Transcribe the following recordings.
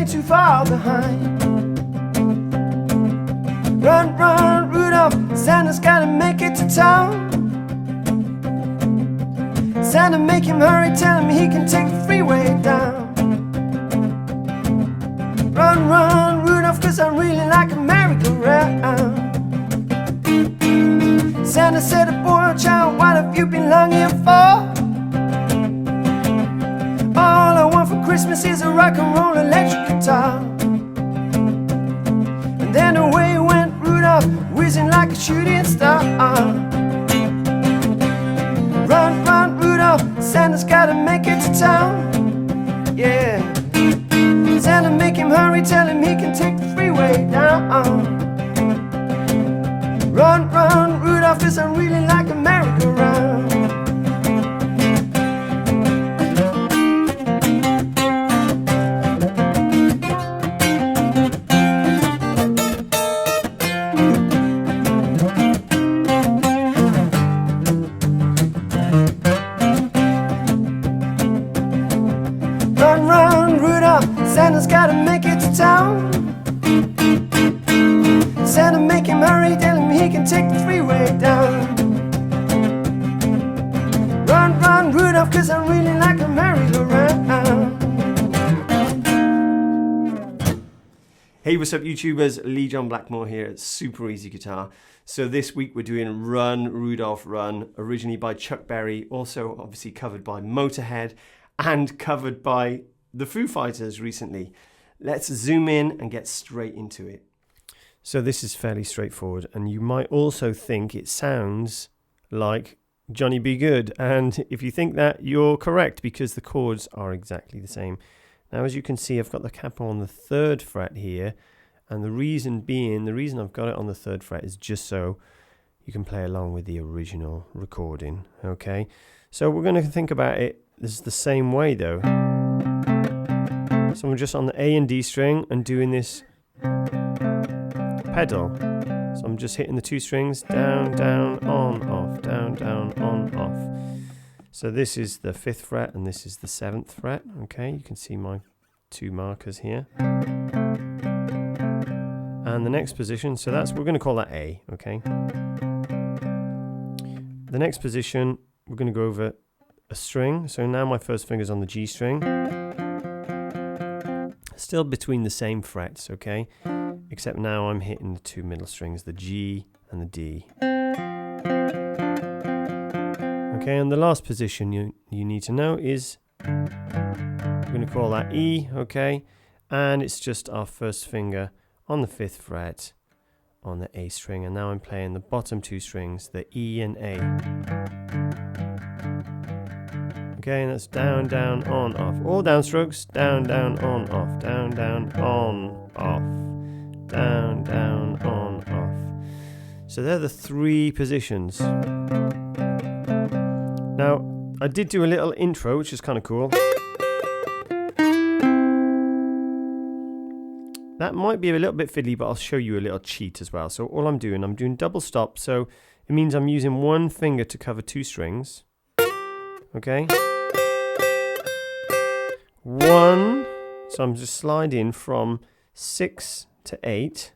too far behind. Run, run, Rudolph, Santa's gotta make it to town. Santa, make him hurry, tell him he can take the freeway down. Run, run, Rudolph, 'cause I really like a merry-go-round. Santa said, boy, child, what have you been longing for? All I want for Christmas is a rock and roll electric guitar. And then away went Rudolph, whizzing like a shooting star. Run, run, Rudolph, Santa's gotta make it to town. Yeah. Santa, make him hurry, tell him he can take the freeway down. Run, run, Rudolph, 'cause I really like a merry-go-round. Run, run, Rudolph, Santa's gotta make it to town. Santa, make him hurry, tell him he can take the freeway down. Run, run, Rudolph, 'cause I really like a merry-go-round. Hey, what's up, YouTubers? Lee John Blackmore here at Super Easy Guitar. So this week we're doing Run, Rudolph, Run, originally by Chuck Berry, also obviously covered by Motörhead, and covered by the Foo Fighters recently. Let's zoom in and get straight into it. So this is fairly straightforward, and you might also think it sounds like Johnny B. Good, and if you think that, you're correct, because the chords are exactly the same. Now, as you can see, I've got the capo on the 3rd fret here, and the reason I've got it on the 3rd fret is just so you can play along with the original recording, okay? So we're going to think about it this is the same way, though. So I'm just on the A and D string and doing this pedal. So I'm just hitting the 2 strings, down, down, on, off, down, down, on, off. So this is the 5th fret and this is the 7th fret. Okay, you can see my 2 markers here. And the next position, so we're going to call that A, okay? The next position, we're going to go over a string. So now my first finger's on the G string. Still between the same frets, okay? Except now I'm hitting the 2 middle strings, the G and the D. Okay, and the last position you need to know is, we're going to call that E, okay? And it's just our first finger on the 5th fret on the A string, and now I'm playing the bottom 2 strings, the E and A. Okay, and that's down, down, on, off. All downstrokes, down, down, on, off, down, down, on, off. Down, down, on, off. So they're the 3 positions. Now, I did do a little intro, which is kind of cool. That might be a little bit fiddly, but I'll show you a little cheat as well. So all I'm doing double stop. So it means I'm using 1 finger to cover 2 strings. Okay? 1. So I'm just sliding from 6 to 8,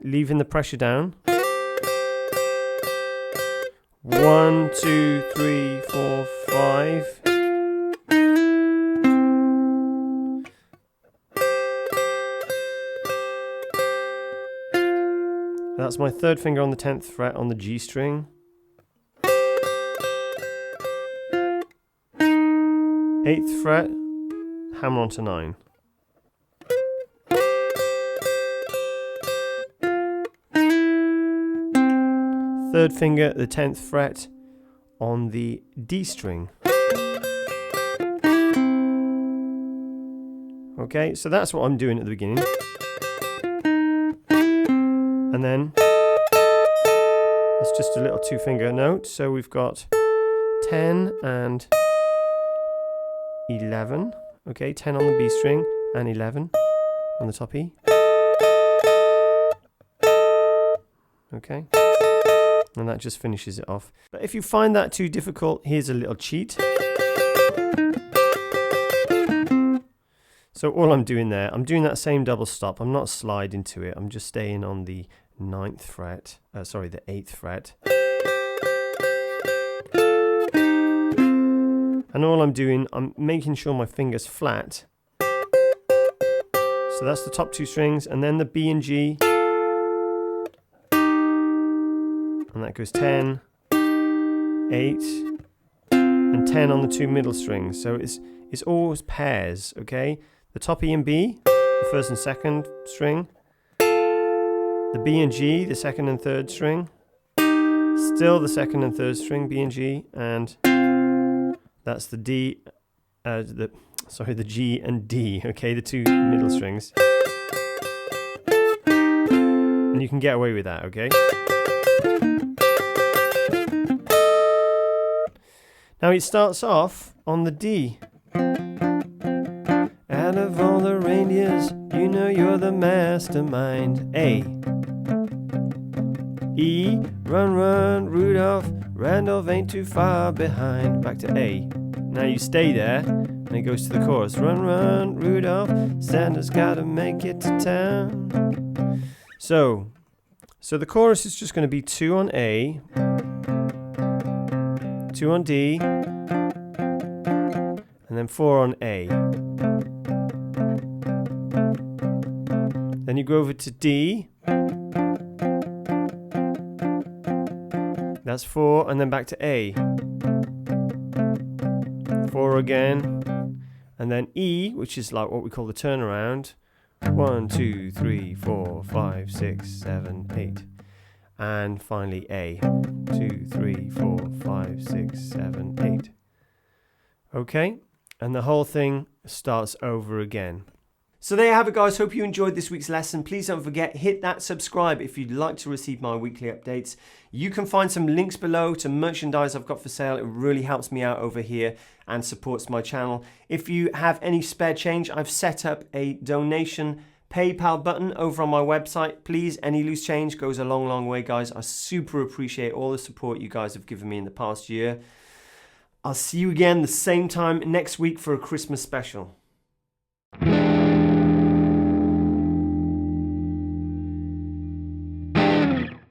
leaving the pressure down. 1, 2, 3, 4, 5. That's my 3rd finger on the 10th fret on the G string. 8th fret, hammer onto 9. Third finger, the 10th fret on the D string. Okay, so that's what I'm doing at the beginning. And then that's just a little 2-finger note. So we've got 10 and 11. Okay, 10 on the B string and 11 on the top E. Okay. And that just finishes it off. But if you find that too difficult, here's a little cheat. So all I'm doing there, I'm doing that same double stop. I'm not sliding to it. I'm just staying on the 9th fret, the 8th fret. And all I'm doing, I'm making sure my finger's flat. So that's the top 2 strings, and then the B and G. And that goes 10, 8, and 10 on the 2 middle strings. So it's always pairs, okay? The top E and B, the 1st and 2nd string. The B and G, the 2nd and 3rd string. Still the 2nd and 3rd string, B and G, and that's the D, the G and D, okay, the 2 middle strings. And you can get away with that, okay? Now it starts off on the D. Out of all the reindeers, you know you're the mastermind. A. E. Run, run, Rudolph, Randolph ain't too far behind. Back to A. Now you stay there, and it goes to the chorus. Run, run, Rudolph, Santa's gotta make it to town. So the chorus is just going to be 2 on A, 2 on D, and then 4 on A. Then you go over to D. That's 4, and then back to A. 4 again, and then E, which is like what we call the turnaround. 1, 2, 3, 4, 5, 6, 7, 8. And finally A. 2, 3, 4, 5, 6, 7, 8. Okay, and the whole thing starts over again. So there you have it, guys. Hope you enjoyed this week's lesson. Please don't forget, hit that subscribe if you'd like to receive my weekly updates. You can find some links below to merchandise I've got for sale. It really helps me out over here and supports my channel. If you have any spare change, I've set up a donation PayPal button over on my website. Please, any loose change goes a long, long way, guys. I super appreciate all the support you guys have given me in the past year. I'll see you again the same time next week for a Christmas special.